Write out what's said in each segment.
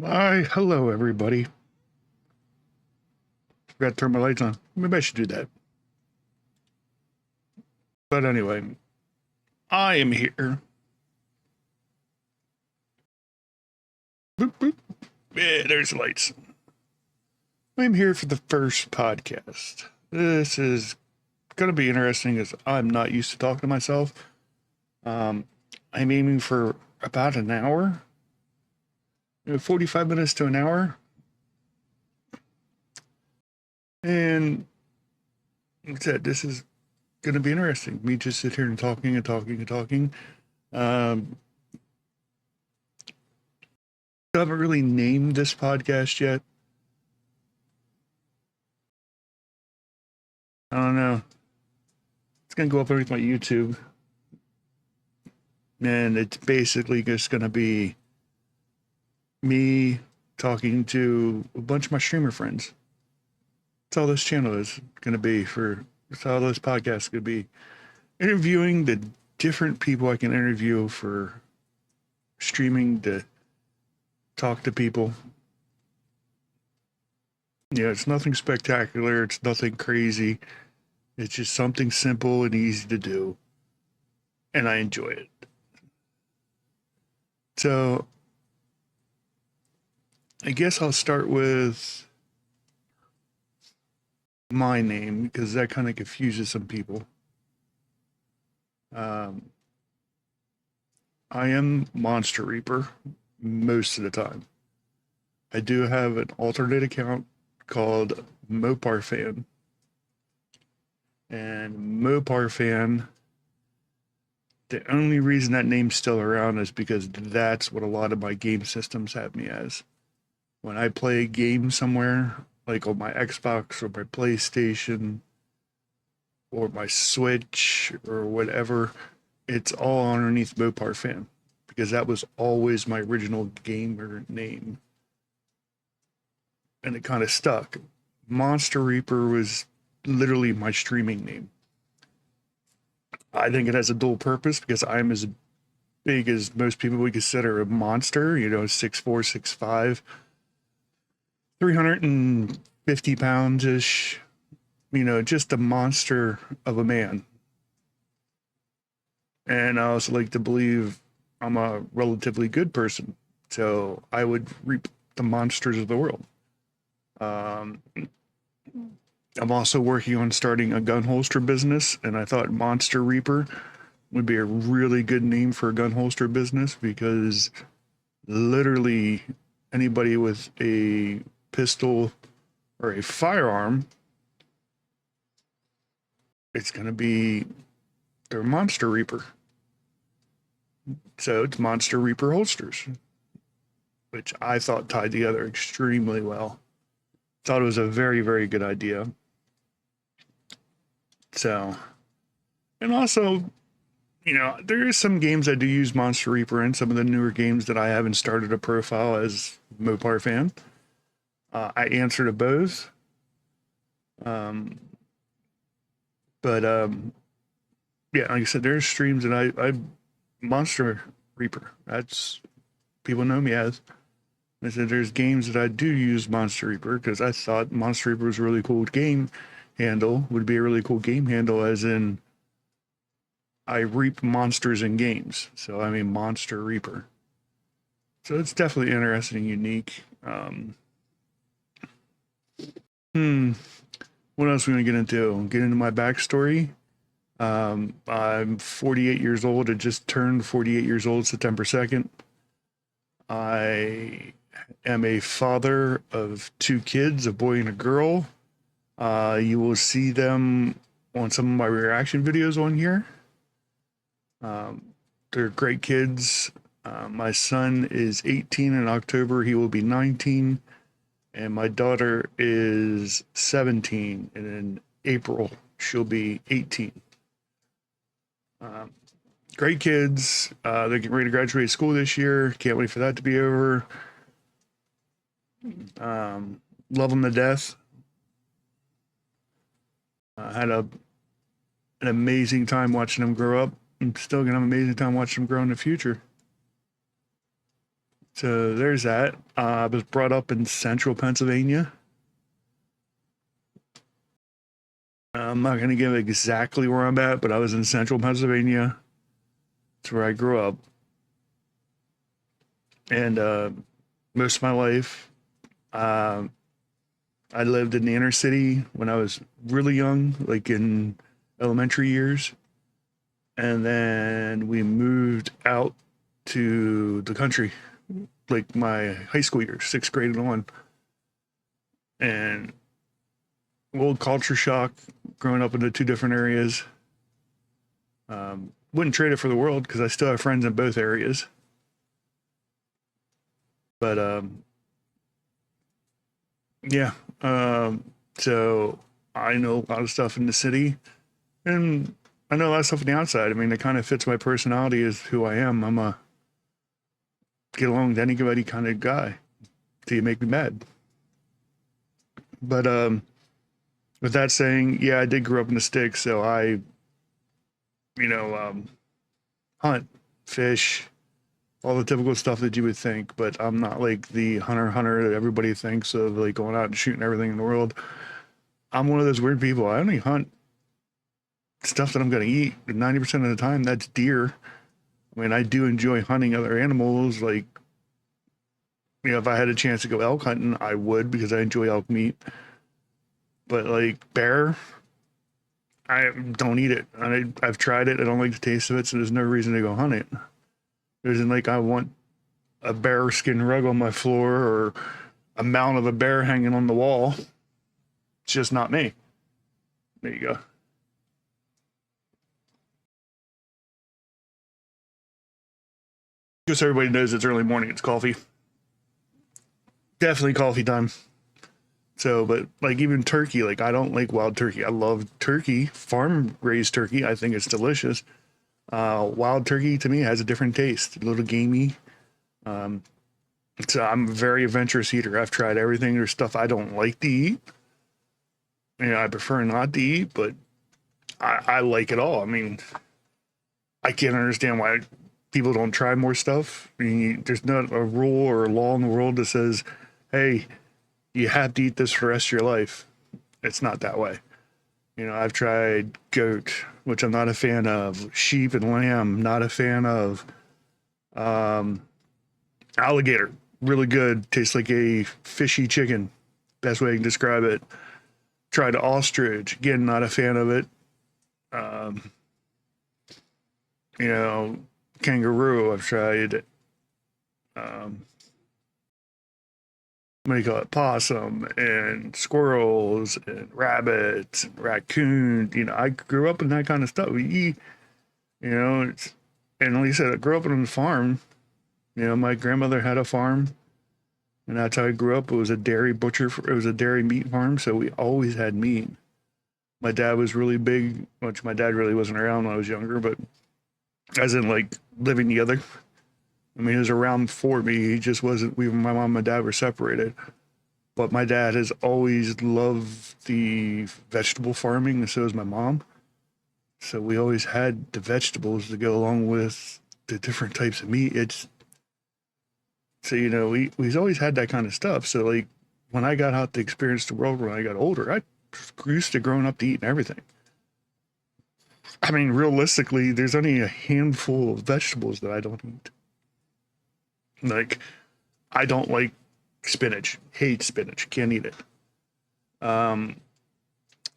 Hello everybody. Forgot to turn my lights on. Maybe I should do that. But anyway, I am here. Boop, boop. Yeah, there's the lights. I'm here for the first podcast. This is going to be interesting as I'm not used to talking to myself. I'm aiming for about an hour, 45 minutes to an hour. And like I said, this is going to be interesting. Me just sit here and talking and talking and talking. I haven't really named this podcast yet. I don't know. It's going to go up underneath my YouTube. And it's basically just going to be me talking to a bunch of my streamer friends. That's all this channel is going to be for. That's all this podcast is going to be. Interviewing the different people I can interview for streaming to talk to people. Yeah, it's nothing spectacular. It's nothing crazy. It's just something simple and easy to do. And I enjoy it. So, I guess I'll start with my name because that kind of confuses some people. I am Monster Reaper most of the time. I do have an alternate account called Mopar Fan. And Mopar Fan, the only reason that name's still around is because that's what a lot of my game systems have me as. When I play a game somewhere, like on my Xbox or my PlayStation or my Switch or whatever, it's all underneath Mopar Fan because that was always my original gamer name. And it kind of stuck. Monster Reaper was literally my streaming name. I think it has a dual purpose because I'm as big as most people would consider a monster, 6'4", 6'5", 350 pounds ish, just a monster of a man. And I also like to believe I'm a relatively good person, so I would reap the monsters of the world. I'm also working on starting a gun holster business, and I thought Monster Reaper would be a really good name for a gun holster business because literally anybody with a pistol or a firearm, it's going to be their Monster Reaper. So it's Monster Reaper holsters, which I thought tied together extremely well. Thought it was a very, very good idea. So, and also, there is some games I do use Monster Reaper in, some of the newer games that I haven't started a profile as Mopar Fan. I answer to both. Yeah, like I said, there's streams that I Monster Reaper. That's people know me as. I said there's games that I do use Monster Reaper because I thought Monster Reaper was a really cool game handle. Would be a really cool game handle, as in I reap monsters in games. So I'm a Monster Reaper. So it's definitely interesting and unique. What else are we gonna get into? Get into my backstory. I'm 48 years old. I just turned 48 years old September 2nd. I am a father of 2 kids, a boy and a girl. You will see them on some of my reaction videos on here. They're great kids. My son is 18 in October. He will be 19. And my daughter is 17. And in April, she'll be 18. Great kids. They're getting ready to graduate school this year. Can't wait for that to be over. Love them to death. Had an amazing time watching them grow up. I'm still gonna have an amazing time watching them grow in the future. So there's that. I was brought up in central Pennsylvania. I'm not going to give exactly where I'm at, but I was in central Pennsylvania. It's where I grew up. And most of my life, uh, I lived in the inner city when I was really young, like in elementary years. And then we moved out to the country, like my high school years, sixth grade and on. And old culture shock growing up in the two different areas. Wouldn't trade it for the world because I still have friends in both areas. But yeah, so I know a lot of stuff in the city, and I know a lot of stuff on the outside. I mean, it kind of fits my personality as who I am. I'm a get along with anybody kind of guy till you make me mad. But with that saying, yeah, I did grow up in the sticks, so I, you know, hunt, fish, all the typical stuff that you would think. But I'm not like the hunter that everybody thinks of, like going out and shooting everything in the world. I'm one of those weird people. I only hunt stuff that I'm going to eat. 90% of the time, that's deer. I mean, I do enjoy hunting other animals. Like, you know, if I had a chance to go elk hunting, I would because I enjoy elk meat. But like bear, I don't eat it. I've tried it. I don't like the taste of it, so there's no reason to go hunt it. There isn't like I want a bear skin rug on my floor or a mount of a bear hanging on the wall. It's just not me. There you go. Just so everybody knows it's early morning. It's coffee. Definitely coffee time. So, but like even turkey, like I don't like wild turkey. I love turkey, farm raised turkey. I think it's delicious. Wild turkey to me has a different taste, a little gamey. Um, so I'm a very adventurous eater. I've tried everything. There's stuff I don't like to eat. You know, I prefer not to eat, but I like it all. I mean, I can't understand why people don't try more stuff. I mean, there's not a rule or a law in the world that says, hey, you have to eat this for the rest of your life. It's not that way. You know, I've tried goat, which I'm not a fan of, sheep and lamb, not a fan of. Um, Alligator, really good, tastes like a fishy chicken. Best way I can describe it. Tried ostrich, again, not a fan of it. Um, you know, kangaroo, I've tried. Um, what do you call it? Possum and squirrels and rabbits and raccoons. You know, I grew up in that kind of stuff. You know, and like I said, I grew up on a farm. You know, my grandmother had a farm, and that's how I grew up. It was a dairy butcher. It was a dairy meat farm, so we always had meat. My dad was really big, which my dad really wasn't around when I was younger, but as in like living together. I mean, he was around for me. He just wasn't. My mom and my dad were separated. But my dad has always loved the vegetable farming, and so has my mom. So we always had the vegetables to go along with the different types of meat. It's so you know we've always had that kind of stuff. So like when I got out to experience the world when I got older, I used to growing up to eating everything. I mean, realistically, there's only a handful of vegetables that I don't eat. Like I don't like spinach. Hate spinach. Can't eat it. Um,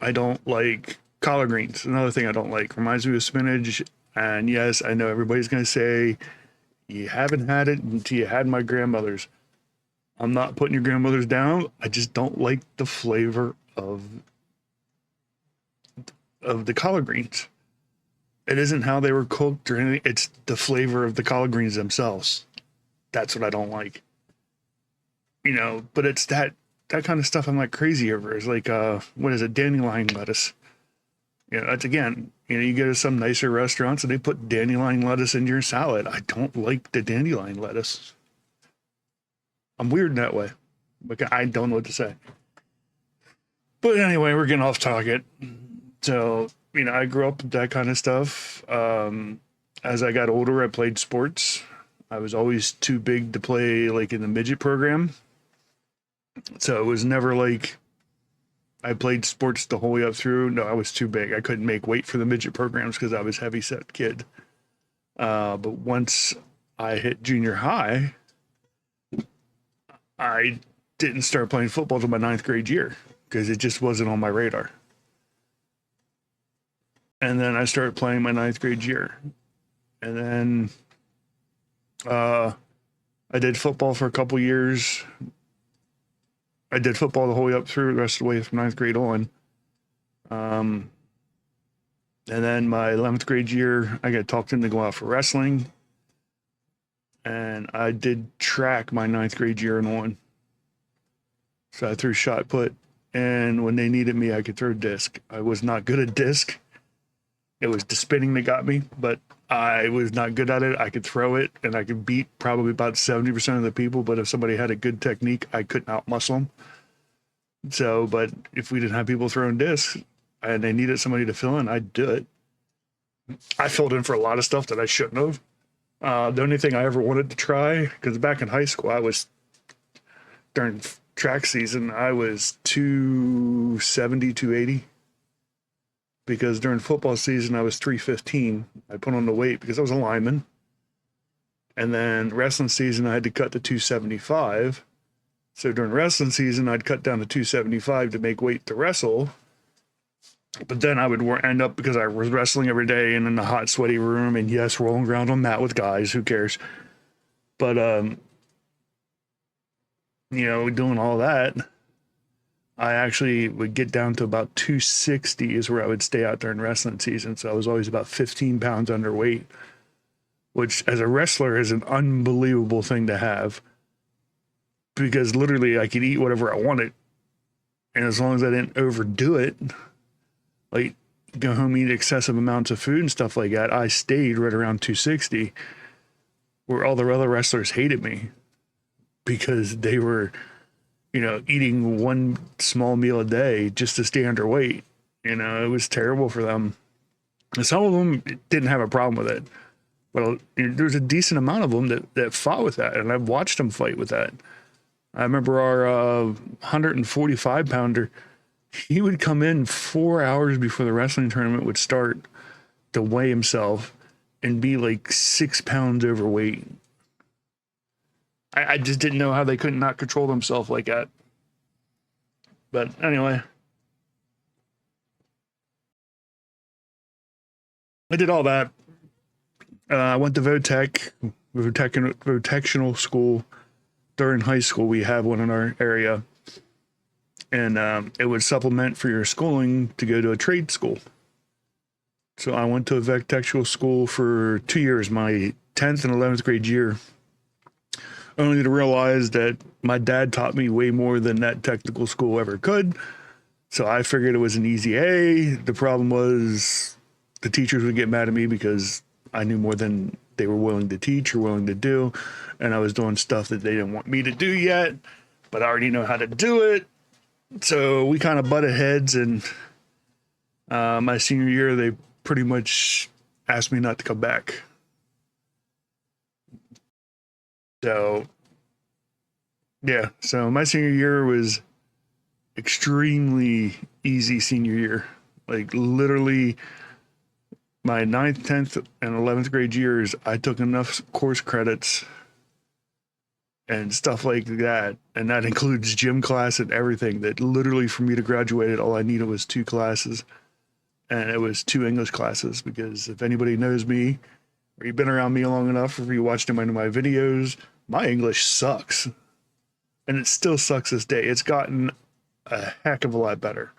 I don't like collard greens. Another thing I don't like. Reminds me of spinach. And yes, I know everybody's gonna say you haven't had it until you had my grandmother's. I'm not putting your grandmother's down. I just don't like the flavor of the collard greens. It isn't how they were cooked or anything. It's the flavor of the collard greens themselves. That's what I don't like. You know, but it's that kind of stuff I'm like crazy over. It's like what is it, dandelion lettuce. You know, that's again, you know, you go to some nicer restaurants and they put dandelion lettuce in your salad. I don't like the dandelion lettuce. I'm weird in that way. Like I don't know what to say. But anyway, we're getting off target. So, you know, I grew up with that kind of stuff. As I got older, I played sports. I was always too big to play like in the midget program. So it was never like I played sports the whole way up through. No, I was too big. I couldn't make weight for the midget programs because I was a heavy set kid. But once I hit junior high, I didn't start playing football until my ninth grade year because it just wasn't on my radar. And then I started playing my ninth grade year. And then I did football for a couple years. I did football the whole way up through the rest of the way from ninth grade on. And then my 11th grade year, I got talked in to go out for wrestling. And I did track my ninth grade year and on. So I threw shot put. And when they needed me, I could throw disc. I was not good at disc. It was the spinning that got me, but I was not good at it. I could throw it and I could beat probably about 70% of the people. But if somebody had a good technique, I couldn't outmuscle them. So, but if we didn't have people throwing discs and they needed somebody to fill in, I'd do it. I filled in for a lot of stuff that I shouldn't have. The only thing I ever wanted to try, because back in high school, during track season, I was 270, 280. Because during football season, I was 315. I put on the weight because I was a lineman. And then wrestling season, I had to cut to 275. So during wrestling season, I'd cut down to 275 to make weight to wrestle. But then I would end up, because I was wrestling every day and in the hot, sweaty room, and yes, rolling around on mat with guys, who cares? But, doing all that, I actually would get down to about 260 is where I would stay out during wrestling season. So I was always about 15 pounds underweight, which as a wrestler is an unbelievable thing to have, because literally I could eat whatever I wanted. And as long as I didn't overdo it, like go home, eat excessive amounts of food and stuff like that, I stayed right around 260, where all the other wrestlers hated me because they were, eating one small meal a day just to stay underweight. It was terrible for them. And some of them didn't have a problem with it. But there's a decent amount of them that fought with that. And I've watched them fight with that. I remember our 145 pounder, he would come in 4 hours before the wrestling tournament would start to weigh himself and be like 6 pounds overweight. I just didn't know how they couldn't not control themselves like that. But anyway, I did all that. I went to vocational school. During high school, we have one in our area. And it would supplement for your schooling to go to a trade school. So I went to a vocational school for 2 years, my 10th and 11th grade year, only to realize that my dad taught me way more than that technical school ever could. So I figured it was an easy A. The problem was the teachers would get mad at me because I knew more than they were willing to teach or willing to do. And I was doing stuff that they didn't want me to do yet, but I already know how to do it. So we kind of butted heads, and my senior year, they pretty much asked me not to come back. So, yeah, so my senior year was extremely easy senior year. Like literally my 9th, 10th, and 11th grade years, I took enough course credits and stuff like that, and that includes gym class and everything, that literally for me to graduate, all I needed was 2 classes, and it was 2 English classes, because if anybody knows me, or you've been around me long enough, or you watched any of my videos, my English sucks. And it still sucks this day. It's gotten a heck of a lot better.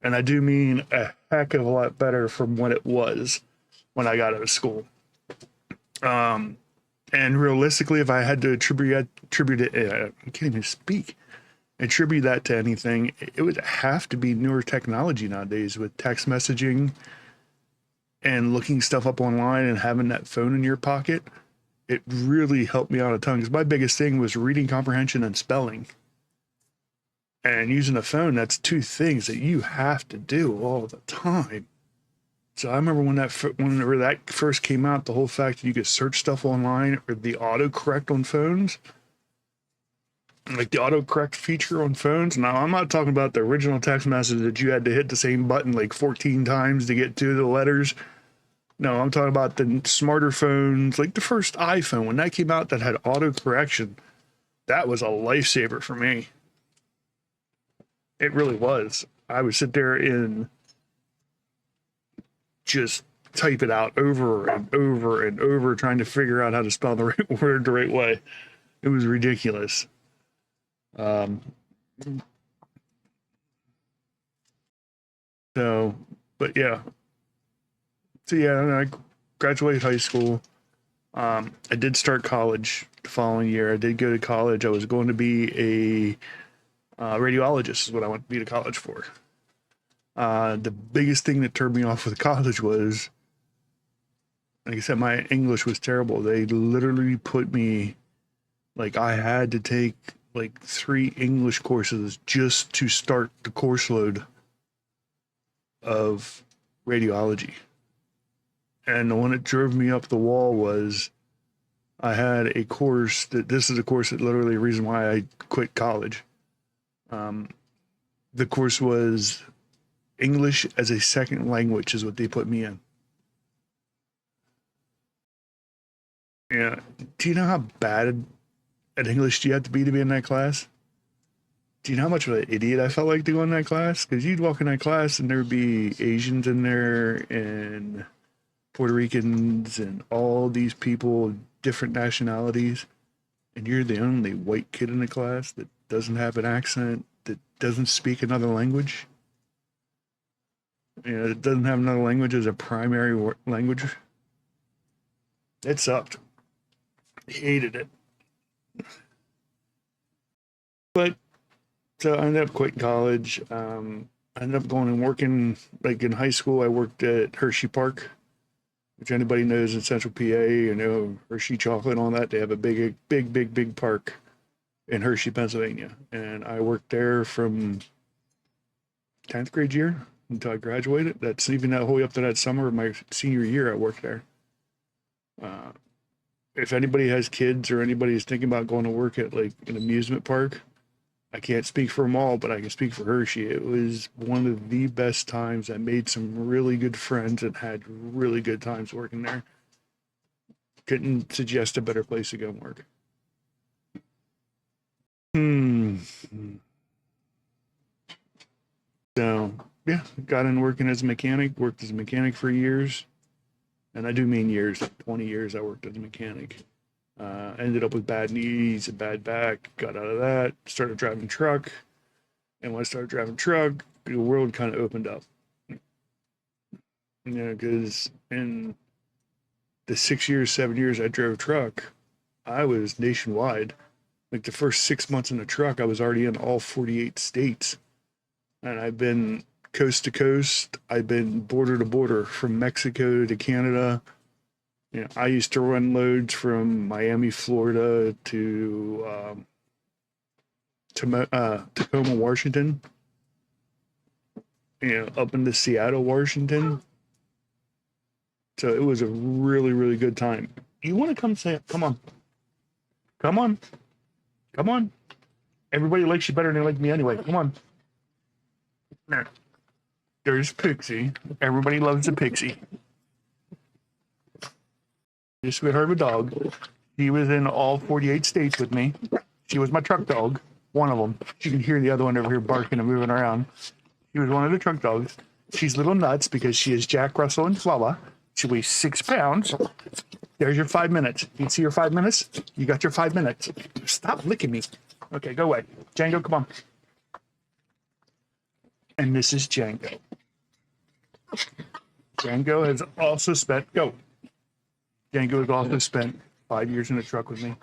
And I do mean a heck of a lot better from what it was when I got out of school. And realistically, if I had to attribute it, I can't even speak, attribute that to anything, it would have to be newer technology nowadays with text messaging and looking stuff up online and having that phone in your pocket. It really helped me out a ton, because my biggest thing was reading comprehension and spelling. And using a phone, that's 2 things that you have to do all the time. So I remember whenever that first came out, the whole fact that you could search stuff online or the autocorrect on phones, like the autocorrect feature on phones. Now I'm not talking about the original text message that you had to hit the same button like 14 times to get to the letters. No, I'm talking about the smarter phones, like the first iPhone when that came out that had autocorrection. That was a lifesaver for me. It really was. I would sit there and just type it out over and over and over, trying to figure out how to spell the right word the right way. It was ridiculous. Um, so, but yeah. So yeah, and I graduated high school. I did start college the following year. I did go to college. I was going to be a radiologist is what I went to be to college for. The biggest thing that turned me off with college was, like I said, my English was terrible. They literally put me, like, I had to take like 3 English courses just to start the course load of radiology. And the one that drove me up the wall was I had a course this is a course that literally the reason why I quit college. The course was English as a second language is what they put me in. Yeah. Do you know how bad at English do you have to be in that class? Do you know how much of an idiot I felt like to go in that class? Because you'd walk in that class and there would be Asians in there and Puerto Ricans and all these people, different nationalities. And you're the only white kid in the class that doesn't have an accent, that doesn't speak another language. You know, it doesn't have another language as a primary language. It sucked. Hated it. But so I ended up quitting college. I ended up going and working, like in high school, I worked at Hershey Park, which anybody knows in Central PA, you know, Hershey chocolate and all that. They have a big park in Hershey, Pennsylvania. And I worked there from 10th grade year until I graduated. That's even that whole way up to that summer of my senior year, I worked there. If anybody has kids or anybody is thinking about going to work at like an amusement park, I can't speak for them all, but I can speak for Hershey. It was one of the best times. I made some really good friends and had really good times working there. Couldn't suggest a better place to go and work. So, yeah, got in working as a mechanic, worked as a mechanic for years. And I do mean years, like 20 years I worked as a mechanic. Ended up with bad knees, a bad back, got out of that, started driving truck. And when I started driving truck, the world kind of opened up. You know, because in the 6 years, 7 years I drove truck, I was nationwide. Like the first 6 months in the truck, I was already in all 48 states. And I've been coast to coast. I've been border to border from Mexico to Canada. You know, I used to run loads from Miami, Florida to Tacoma, Washington. You know, up into Seattle, Washington. So it was a really, really good time. You want to come say, come on. Come on. Come on. Everybody likes you better than they like me anyway. Come on. There. There's Pixie. Everybody loves a Pixie. Your sweetheart of a dog. He was in all 48 states with me. She was my truck dog. One of them. You can hear the other one over here barking and moving around. She was one of the truck dogs. She's little nuts because she is Jack Russell and Chihuahua. She weighs 6 pounds. There's your 5 minutes. You see your 5 minutes? You got your 5 minutes. Stop licking me. Okay, go away. Django, come on. And this is Django. Django has also spent, Django has also spent 5 years in the truck with me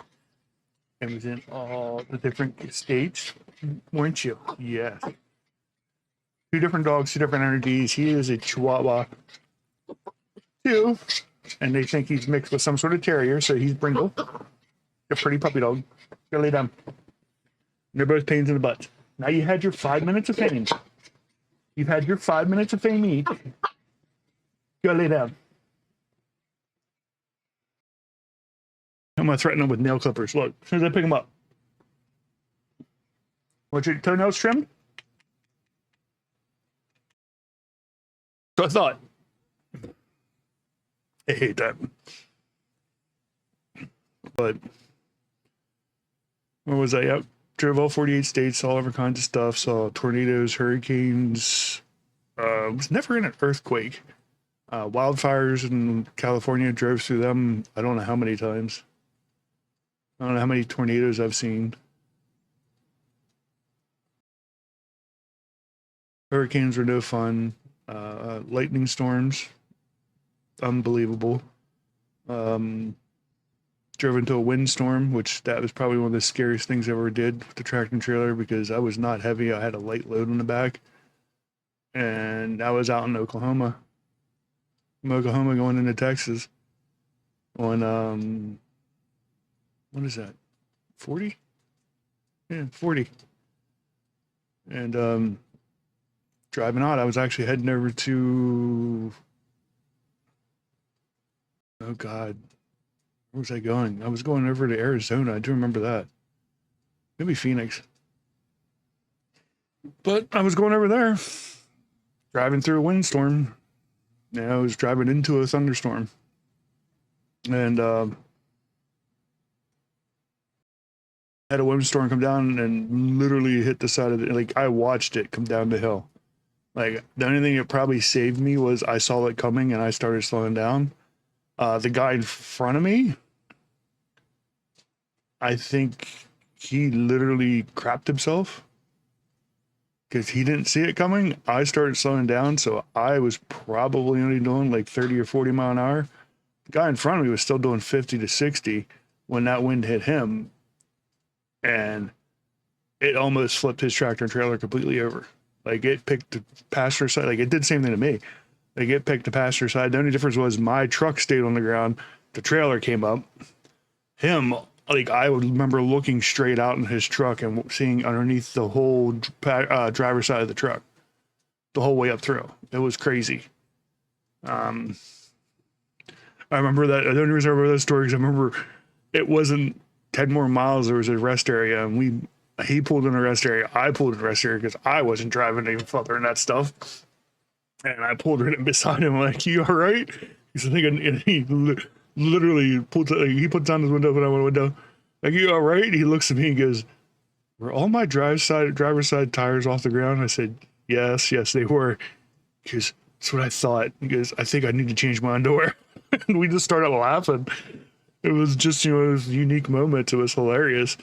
and was in all the different states, weren't you? Yes. 2 different dogs, 2 different energies. He is a Chihuahua too, and they think he's mixed with some sort of terrier, so he's Brindle. A pretty puppy dog. Go lay down. And they're both pains in the butt. Now you had your 5 minutes of fame. You've had your 5 minutes of fame each. Go lay down. I'm gonna threaten him with nail clippers. Look, as soon as I pick him up. Want your toenails trimmed? So I thought. I hate that. But where was I? Yep. Drove all 48 states, saw every kind of stuff, saw tornadoes, hurricanes. Was never in an earthquake. Wildfires in California, drove through them. I don't know how many times. I don't know how many tornadoes I've seen. Hurricanes were no fun. Lightning storms, unbelievable. Drove into a windstorm, which that was probably one of the scariest things I ever did with the tractor and trailer because I was not heavy. I had a light load on the back. And I was out in Oklahoma. From Oklahoma going into Texas on, what is that? 40? Yeah, 40. And driving out, I was actually heading over to, oh God, where was I going? I was going over to Arizona. I do remember that. Maybe Phoenix. But I was going over there, driving through a windstorm. Yeah, I was driving into a thunderstorm. And had a windstorm come down and literally hit the side of the, like, I watched it come down the hill. Like, the only thing that probably saved me was I saw it coming and I started slowing down. The guy in front of me, I think he literally crapped himself because he didn't see it coming. I started slowing down, so I was probably only doing like 30 or 40 mile an hour. The guy in front of me was still doing 50 to 60 when that wind hit him, and it almost flipped his tractor and trailer completely over. Like, it picked the passenger side. Like, it did the same thing to me. Like, it picked the passenger side. The only difference was my truck stayed on the ground. The trailer came up. Him, like, I would remember looking straight out in his truck and seeing underneath the whole driver's side of the truck, the whole way up through. It was crazy. I remember that. The only reason I remember that story is I remember it wasn't 10 more miles. There was a rest area, and he pulled in a rest area. I pulled in a rest area because I wasn't driving any further in that stuff. And I pulled right in beside him, like, "You all right?" He's like, and he literally puts down his window, put on my window, like, "You all right?" He looks at me and goes, "Were all my driver's side tires off the ground?" I said, yes, they were. Because that's what I thought. He goes, "I think I need to change my underwear." And we just started laughing. It was just, it was a unique moment. It was hilarious.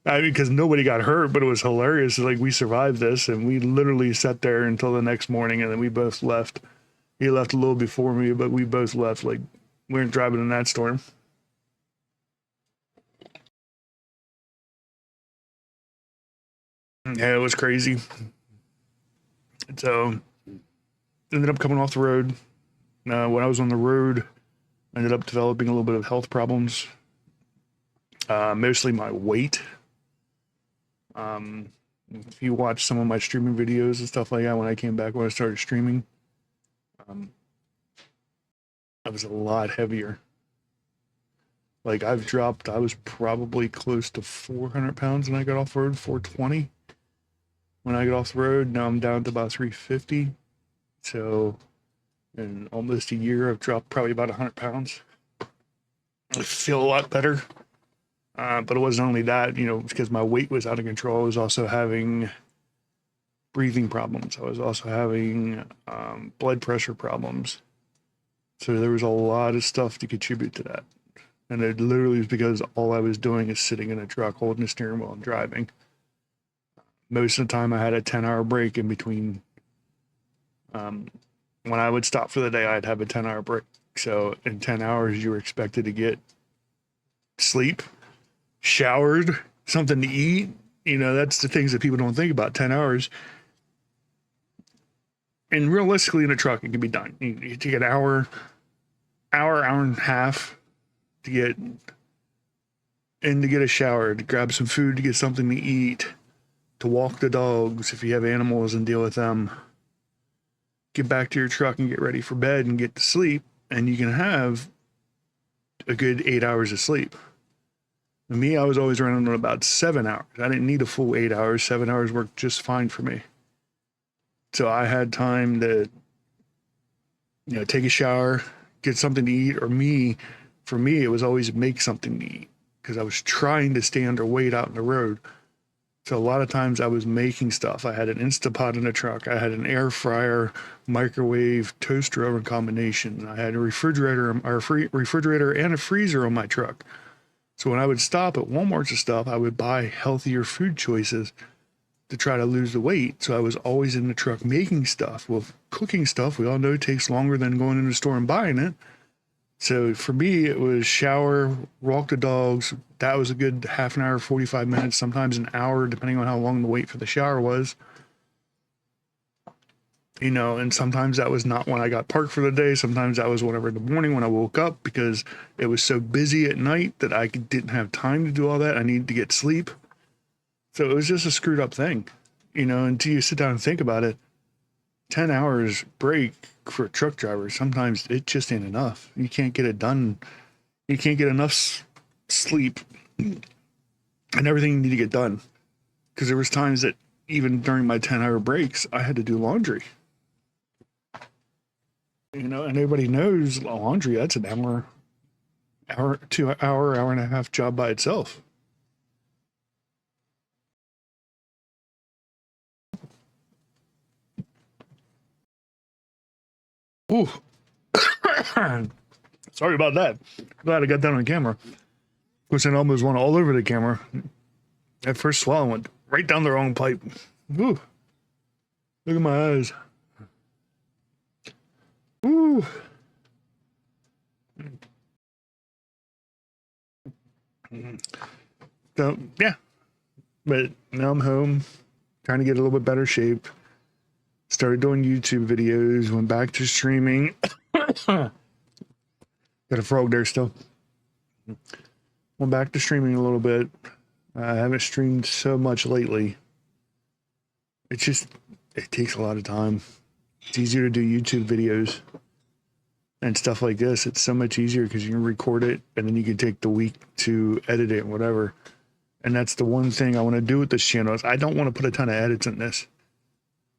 I mean, because nobody got hurt, but it was hilarious. Like, we survived this, and we literally sat there until the next morning, and then we both left. He left a little before me, but we both left. Like, we weren't driving in that storm. Yeah, it was crazy. So, ended up coming off the road. When I was on the road, I ended up developing a little bit of health problems. Mostly my weight. If you watch some of my streaming videos and stuff like that, when I started streaming, I was a lot heavier. Like, I was probably close to 400 pounds when I got off the road, 420. When I got off the road, now I'm down to about 350. So, in almost a year, I've dropped probably about 100 pounds. I feel a lot better. But it wasn't only that, because my weight was out of control. I was also having breathing problems. I was also having blood pressure problems. So there was a lot of stuff to contribute to that. And it literally was because all I was doing is sitting in a truck, holding the steering wheel and driving. Most of the time I had a 10-hour break in between. When I would stop for the day, I'd have a 10-hour break. So in 10 hours, you were expected to get sleep, showered, something to eat. That's the things that people don't think about. 10 hours. And realistically, in a truck, it can be done. You take an hour and a half to get in, to get a shower, to grab some food, to get something to eat, to walk the dogs if you have animals and deal with them. get back to your truck and get ready for bed and get to sleep, and you can have a good 8 hours of sleep. For me, I was always running on about 7 hours. I didn't need a full 8 hours. 7 hours worked just fine for me. So I had time to, take a shower, get something to eat, or for me, it was always make something to eat because I was trying to stay underweight out on the road. So a lot of times I was making stuff. I had an Instapot in the truck. I had an air fryer, microwave, toaster oven combination. I had a refrigerator and a freezer on my truck. So when I would stop at Walmart and stuff, I would buy healthier food choices to try to lose the weight. So I was always in the truck making stuff. Well, cooking stuff, we all know, takes longer than going in the store and buying it. So for me, it was shower, walk the dogs. That was a good half an hour, 45 minutes, sometimes an hour, depending on how long the wait for the shower was. And sometimes that was not when I got parked for the day. Sometimes that was whenever in the morning when I woke up, because it was so busy at night that I didn't have time to do all that. I needed to get sleep. So it was just a screwed up thing, until you sit down and think about it. 10 hours break for a truck driver, sometimes it just ain't enough. You can't get it done. You can't get enough sleep and everything you need to get done. Because there was times that even during my 10-hour breaks, I had to do laundry. And everybody knows laundry, that's an hour and a half job by itself. Ooh. Sorry about that. Glad I got that on camera. Of course, I almost went all over the camera. That first swallow went right down the wrong pipe. Ooh. Look at my eyes. Ooh. So, yeah. But now I'm home, trying to get a little bit better shape. Started doing YouTube videos, went back to streaming. Got a frog there still. Went back to streaming a little bit. I haven't streamed so much lately. It takes a lot of time. It's easier to do YouTube videos and stuff like this. It's so much easier because you can record it and then you can take the week to edit it and whatever. And that's the one thing I want to do with this channel is I don't want to put a ton of edits in this.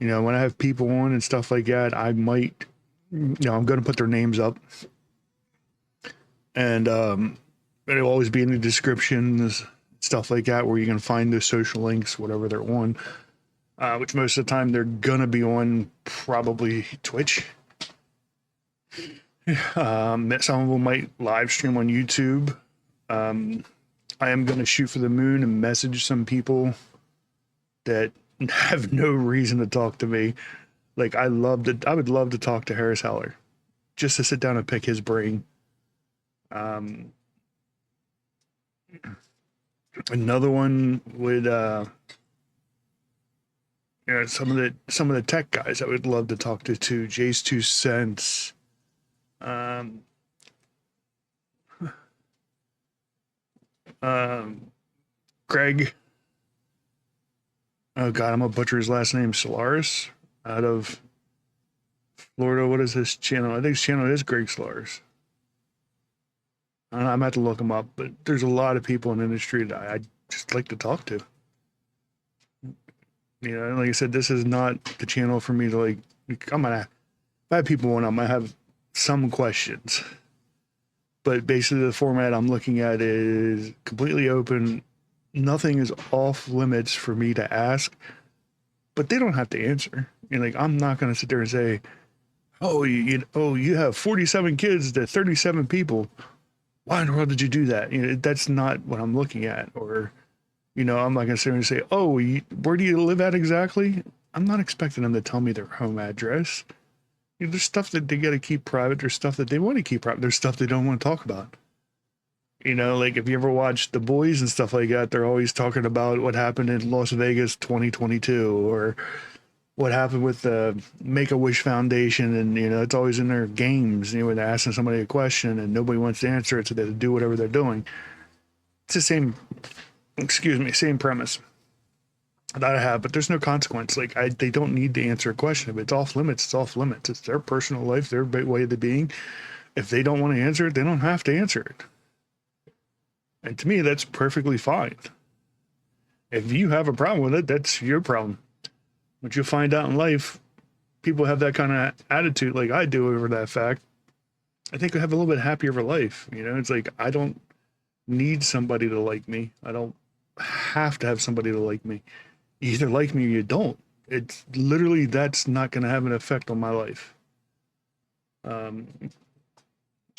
When I have people on and stuff like that, I might, I'm going to put their names up. And it'll always be in the descriptions, stuff like that, where you can find the social links, whatever they're on. Which most of the time they're going to be on probably Twitch. Some of them might live stream on YouTube. I am going to shoot for the moon and message some people that have no reason to talk to me. Like I would love to talk to Harris Heller, just to sit down and pick his brain. Another one would, some of the tech guys I would love to talk to too. Jay's 2 Cents. Greg. Oh God, I'm gonna butcher his last name. Solaris, out of Florida. What is his channel? I think his channel is Greg Solaris. I'm gonna have to look him up, but there's a lot of people in the industry that I just like to talk to. Like I said, this is not the channel for me to if I have people on, I might have some questions. But basically the format I'm looking at is completely open. Nothing is off limits for me to ask, but they don't have to answer. I'm not going to sit there and say, you have 47 kids to 37 people. Why in the world did you do that? That's not what I'm looking at. Or, I'm not going to sit there and say, where do you live at exactly? I'm not expecting them to tell me their home address. There's stuff that they got to keep private. There's stuff that they want to keep private. There's stuff they don't want to talk about. If you ever watch The Boys and stuff like that, they're always talking about what happened in Las Vegas 2022 or what happened with the Make-A-Wish Foundation. And, it's always in their games, when they're asking somebody a question and nobody wants to answer it, so they do whatever they're doing. It's the same premise. that I have, but there's no consequence. Like they don't need to answer a question. If it's off limits, it's off limits. It's their personal life, their way of being. If they don't want to answer it, they don't have to answer it. And to me, that's perfectly fine. If you have a problem with it, that's your problem. But you'll find out in life, people have that kind of attitude like I do over that fact. I think I have a little bit happier of a life. You know, it's like I don't need somebody to like me. I don't have to have somebody to like me. You either like me or you don't. It's literally, that's not going to have an effect on my life.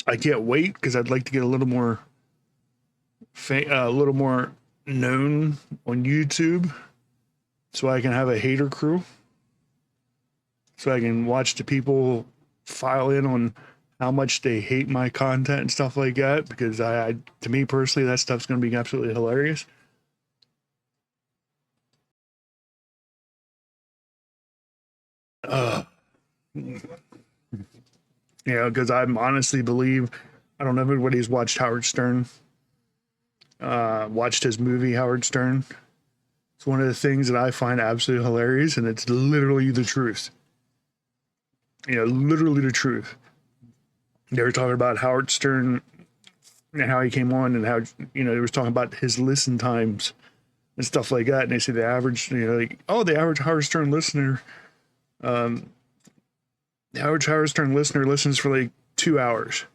I can't wait because I'd like to get a little more known on YouTube, so I can have a hater crew, so I can watch the people file in on how much they hate my content and stuff like that, because I to me personally, that stuff's going to be absolutely hilarious. You know, because I honestly believe, I don't know if everybody's watched Howard Stern, watched his movie Howard Stern. It's one of the things that I find absolutely hilarious, and it's literally the truth. You know, literally the truth. They were talking about Howard Stern and how he came on, and how, you know, they was talking about his listen times and stuff like that. And they say the average, you know, like, oh, the average Howard Stern listener, the average Howard Stern listener listens for like 2 hours.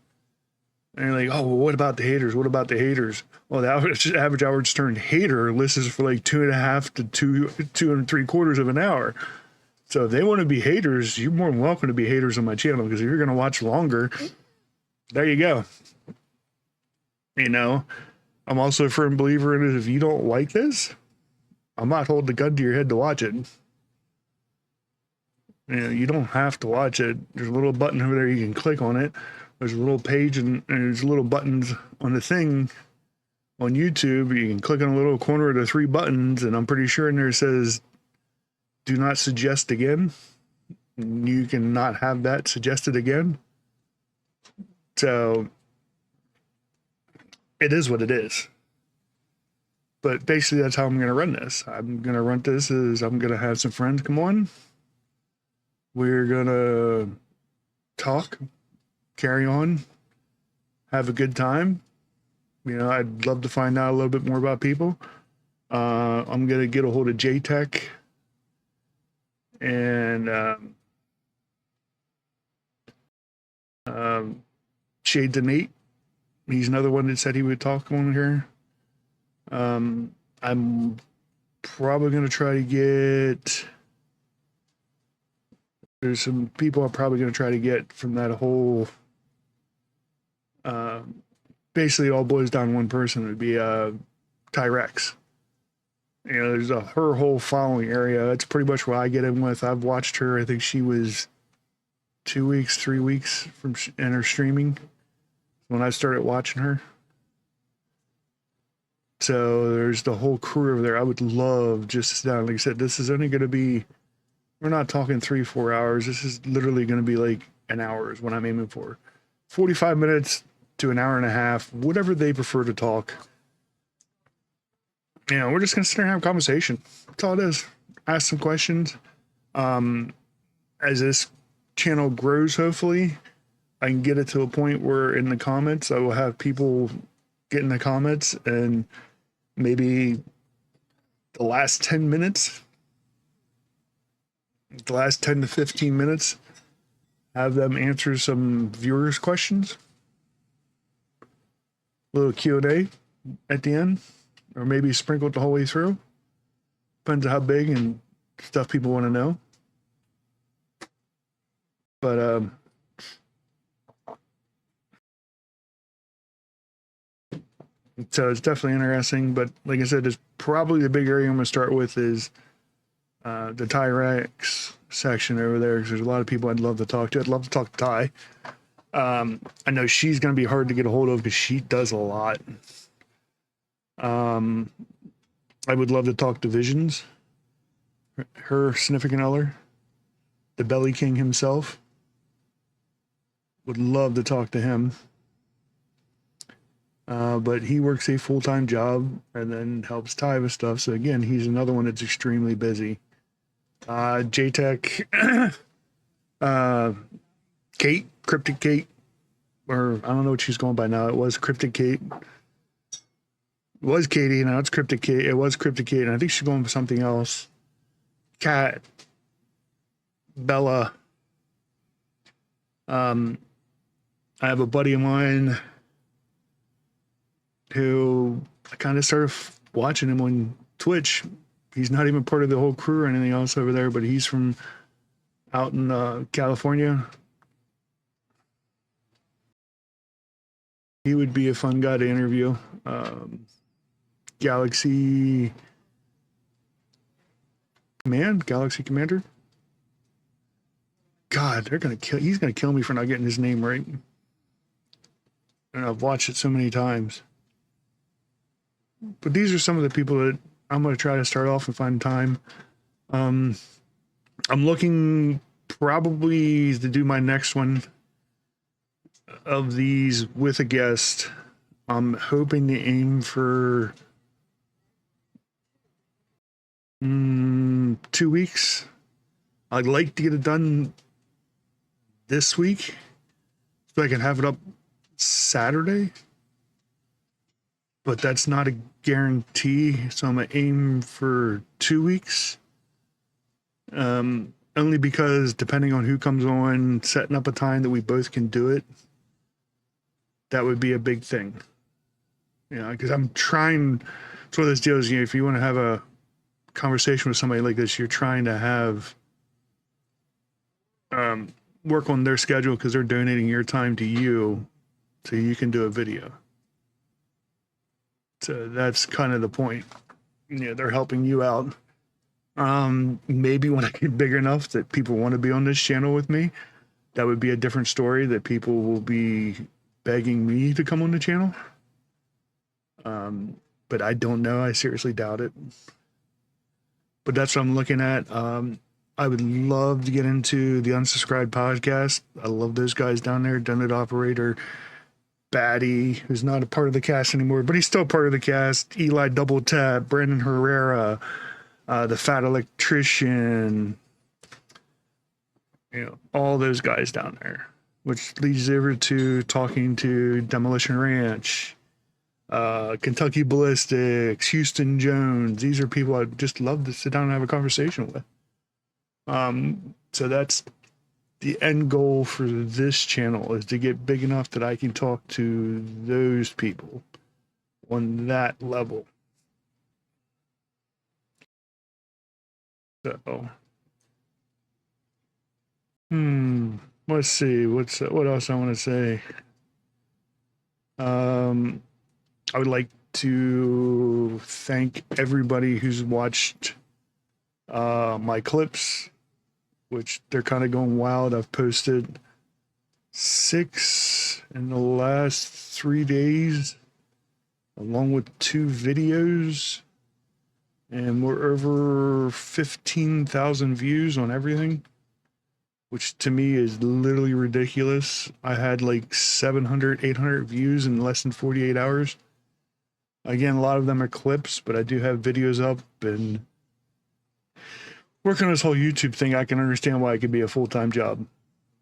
And you're like, oh, well, what about the haters? What about the haters? Well, the average Howard Stern hater listens for like 2.5 to 2.75 of an hour. So if they want to be haters, you're more than welcome to be haters on my channel, because if you're going to watch longer, there you go. You know, I'm also a firm believer in it. If you don't like this, I'm not holding the gun to your head to watch it. You know, you don't have to watch it. There's a little button over there. You can click on it. There's a little page, and there's little buttons on the thing on YouTube. You can click on a little corner of the 3 buttons, and I'm pretty sure in there it says, do not suggest again. You can not have that suggested again. So it is what it is. But basically, that's how I'm going to run this. I'm going to run this as I'm going to have some friends come on. We're going to talk, carry on, have a good time. You know, I'd love to find out a little bit more about people. I'm going to get a hold of JTech and Shade to Nate. He's another one that said he would talk on here. I'm probably going to try to get, there's some people I'm probably going to try to get from that whole, basically it all boils down to one person. It would be Tyrex. You know, there's her whole following area. That's pretty much what I get in with. I've watched her. I think she was 2 weeks, 3 weeks from in her streaming when I started watching her. So there's the whole crew over there. I would love just to sit down. Like I said, this is only going to be, we're not talking 3-4 hours. This is literally going to be like an hour is what I'm aiming for. 45 minutes to an hour and a half, whatever they prefer to talk. You know, we're just going to sit there and have a conversation. That's all it is. Ask some questions. As this channel grows, hopefully, I can get it to a point where in the comments, I will have people get in the comments, and maybe the last 10 minutes, the last 10 to 15 minutes, have them answer some viewers' questions. A little Q&A at the end, or maybe sprinkled the whole way through. Depends on how big and stuff people want to know. But so it's definitely interesting. But like I said, it's probably the big area I'm going to start with is the Tyrex section over there, because there's a lot of people I'd love to talk to. I'd love to talk to Ty. I know she's going to be hard to get a hold of because she does a lot. I would love to talk to Visions, her significant other, the Belly King himself. Would love to talk to him. But he works a full-time job and then helps Ty with stuff. So again, he's another one that's extremely busy. JTech, Kate, Cryptic Kate, or I don't know what she's going by now. It was Cryptic Kate. It was Katie, now it's Cryptic Kate. It was Cryptic Kate, and I think she's going for something else. Kat, Bella. I have a buddy of mine who I kind of started watching him on Twitch. He's not even part of the whole crew or anything else over there, but he's from out in California. He would be a fun guy to interview. Galaxy Commander. God, he's gonna kill me for not getting his name right. And I've watched it so many times. But these are some of the people that I'm gonna try to start off and find time. I'm looking probably to do my next one of these with a guest. I'm hoping to aim for 2 weeks. I'd like to get it done this week so I can have it up Saturday, but that's not a guarantee. So I'm gonna aim for 2 weeks. Only because depending on who comes on, setting up a time that we both can do it, that would be a big thing. Because I'm trying. It's one of those deals. If you want to have a conversation with somebody like this, you're trying to have work on their schedule because they're donating your time to you so you can do a video. So that's kind of the point. They're helping you out. Maybe when I get big enough that people want to be on this channel with me, that would be a different story, that people will be begging me to come on the channel. But I don't know. I seriously doubt it. But that's what I'm looking at. I would love to get into the Unsubscribed podcast. I love those guys down there. Donut Operator, Batty, who's not a part of the cast anymore, but he's still part of the cast. Eli Double Tap, Brandon Herrera, the Fat Electrician, all those guys down there, which leads over to talking to Demolition Ranch, Kentucky Ballistics, Houston Jones. These are people I'd just love to sit down and have a conversation with. So that's the end goal for this channel, is to get big enough that I can talk to those people on that level. So, let's see, what else I want to say. I would like to thank everybody who's watched my clips, which they're kind of going wild. I've posted 6 in the last 3 days, along with 2 videos, and we're over 15,000 views on everything, which to me is literally ridiculous. I had like 700, 800 views in less than 48 hours. Again, a lot of them are clips, but I do have videos up, and working on this whole YouTube thing, I can understand why it could be a full-time job.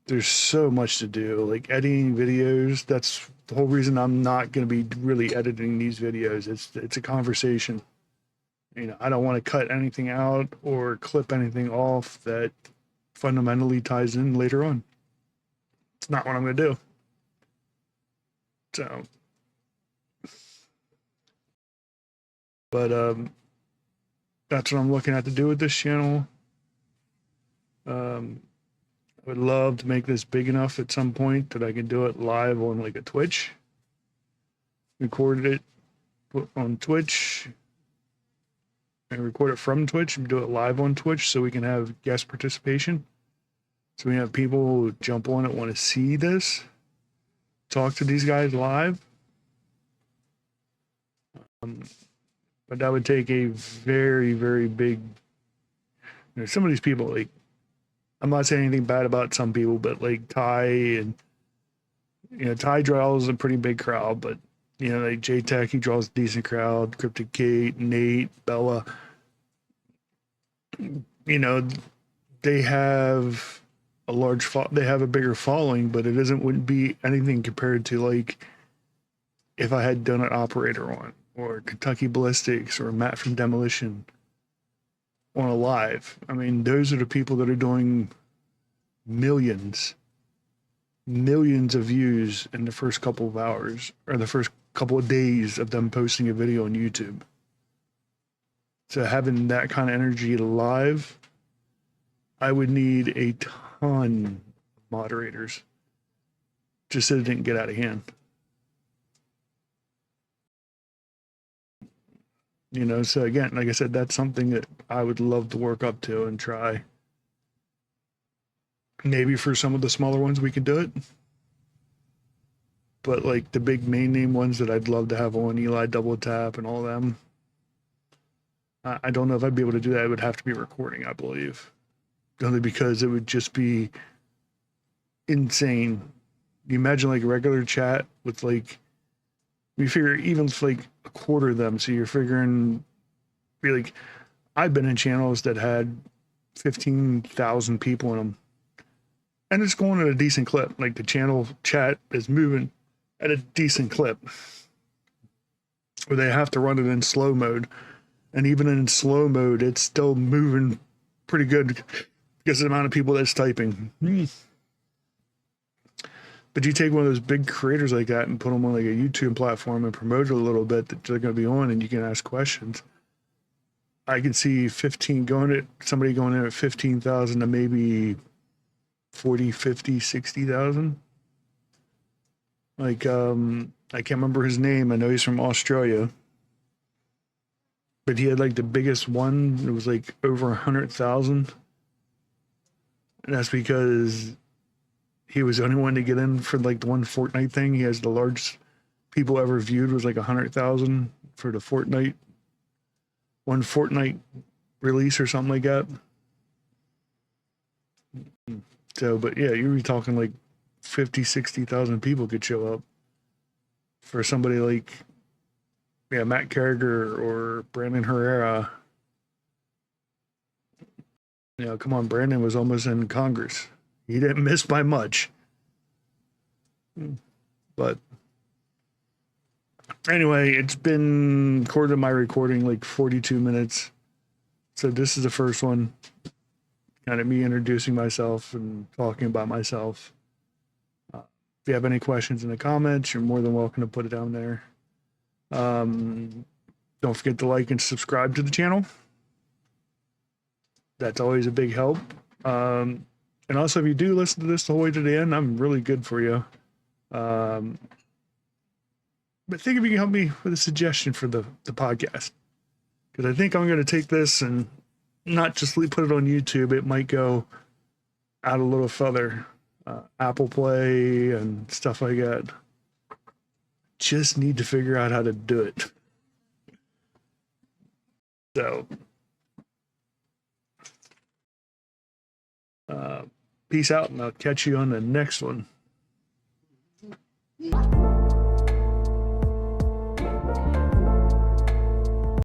There's so much to do, like editing videos. That's the whole reason I'm not going to be really editing these videos. It's a conversation. I don't want to cut anything out or clip anything off that fundamentally ties in later on. It's not what I'm going to do. So, but that's what I'm looking at to do with this channel. I would love to make this big enough at some point that I can do it live on like a Twitch. Recorded it, put on Twitch, and record it from Twitch and do it live on Twitch so we can have guest participation. So we have people who jump on it, want to see this, talk to these guys live. But that would take a very, very big, some of these people, like, I'm not saying anything bad about some people, but like Ty and, Ty Drell is a pretty big crowd, but You know, like JTech, he draws a decent crowd. Cryptic Kate, Nate, Bella. You know, they have they have a bigger following, but it wouldn't be anything compared to like if I had Donut Operator on, or Kentucky Ballistics, or Matt from Demolition on a live. I mean, those are the people that are doing millions, millions of views in the first couple of hours, or the first couple of days of them posting a video on YouTube. So having that kind of energy live, I would need a ton of moderators just so it didn't get out of hand. You know, so again, like I said, that's something that I would love to work up to and try. Maybe for some of the smaller ones we could do it. But like the big main name ones that I'd love to have on, Eli Double Tap and all them, I don't know if I'd be able to do that. It would have to be recording, I believe. Only because it would just be insane. You imagine like a regular chat with like, you figure even like a quarter of them. So you're figuring, like, I've been in channels that had 15,000 people in them. And it's going at a decent clip. Like the channel chat is moving at a decent clip. Where they have to run it in slow mode. And even in slow mode, it's still moving pretty good because of the amount of people that's typing. But you take one of those big creators like that and put them on like a YouTube platform and promote it a little bit that they're going to be on, and you can ask questions. I can see somebody going in at 15,000 to maybe 40, 50, 60,000. Like, I can't remember his name. I know he's from Australia. But he had like the biggest one. It was like over 100,000. And that's because he was the only one to get in for like the one Fortnite thing. He has the largest people ever viewed was like 100,000 for the one Fortnite release or something like that. So, but yeah, you were talking like 50, 60,000 people could show up for somebody like, yeah, Matt Carragher or Brandon Herrera. You know, come on, Brandon was almost in Congress. He didn't miss by much. But anyway, it's been, according to my recording, like 42 minutes. So this is the first one. Kind of me introducing myself and talking about myself. If you have any questions in the comments, you're more than welcome to put it down there. Don't forget to like and subscribe to the channel. That's always a big help. And also, if you do listen to this the whole way to the end, I'm really good for you. But think if you can help me with a suggestion for the podcast. Because I think I'm going to take this and not just put it on YouTube. It might go out a little further. Apple Play and stuff like that. Just need to figure out how to do it. So, peace out, and I'll catch you on the next one.